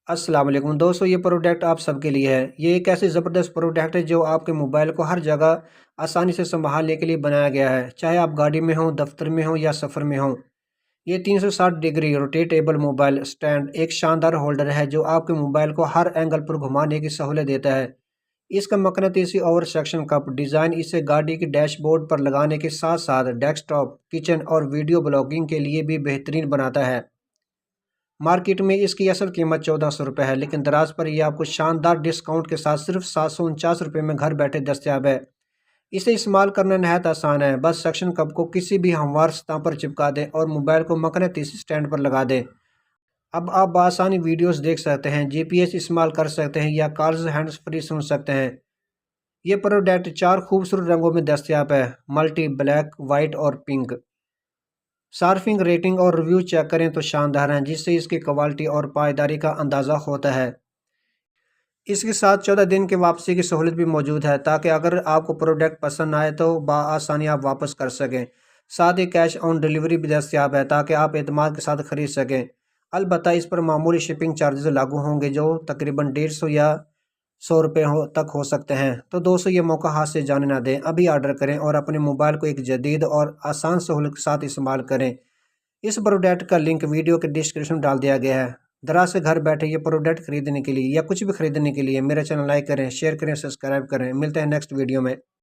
अस्सलाम वालेकुम दोस्तों, ये प्रोडक्ट आप सबके लिए है। ये एक ऐसी ज़बरदस्त प्रोडक्ट है जो आपके मोबाइल को हर जगह आसानी से संभालने के लिए बनाया गया है। चाहे आप गाड़ी में हो, दफ्तर में हो या सफ़र में हो। ये 360 डिग्री रोटेटेबल मोबाइल स्टैंड एक शानदार होल्डर है जो आपके मोबाइल को हर एंगल पर घुमाने की सहूलियत देता है। इसका मकनातीसी ओवर सेक्शन कप डिज़ाइन इसे गाड़ी के डैशबोर्ड पर लगाने के साथ साथ डेस्कटॉप, किचन और वीडियो ब्लॉगिंग के लिए भी बेहतरीन बनाता है। मार्केट में इसकी असल कीमत 1400 रुपये है, लेकिन दराज पर यह आपको शानदार डिस्काउंट के साथ सिर्फ 749 रुपये में घर बैठे दस्तयाब है। इसे इस्तेमाल करना नहायत आसान है। बस सक्शन कप को किसी भी हमवार सतह पर चिपका दें और मोबाइल को मकनातीसी स्टैंड पर लगा दें। अब आप बआसानी वीडियोस देख सकते हैं, जीपीएस इस्तेमाल कर सकते हैं या कॉल्स हैंड्स फ्री सुन सकते हैं। ये प्रोडक्ट 4 खूबसूरत रंगों में दस्तयाब है: मल्टी, ब्लैक, वाइट और पिंक। सार्फिंग रेटिंग और रिव्यू चेक करें तो शानदार हैं, जिससे इसकी क्वालिटी और पायदारी का अंदाज़ा होता है। इसके साथ 14 दिन की वापसी की सहूलत भी मौजूद है, ताकि अगर आपको प्रोडक्ट पसंद आए तो बआसानी आप वापस कर सकें। साथ ही कैश ऑन डिलीवरी भी दस्तयाब है, ताकि आप एतमाद के साथ ख़रीद सकें। अलबत्ता इस पर मामूली शिपिंग चार्जेस लागू होंगे, जो तकरीबन 150 या 100 रुपये तक हो सकते हैं। तो दोस्तों, ये मौका हाथ से जाने ना दें, अभी ऑर्डर करें और अपने मोबाइल को एक जदीद और आसान सहूलत के साथ इस्तेमाल करें। इस प्रोडक्ट का लिंक वीडियो के डिस्क्रिप्शन में डाल दिया गया है। दराज से घर बैठे ये प्रोडक्ट खरीदने के लिए या कुछ भी खरीदने के लिए मेरा चैनल लाइक करें, शेयर करें, सब्सक्राइब करें। मिलते हैं नेक्स्ट वीडियो में।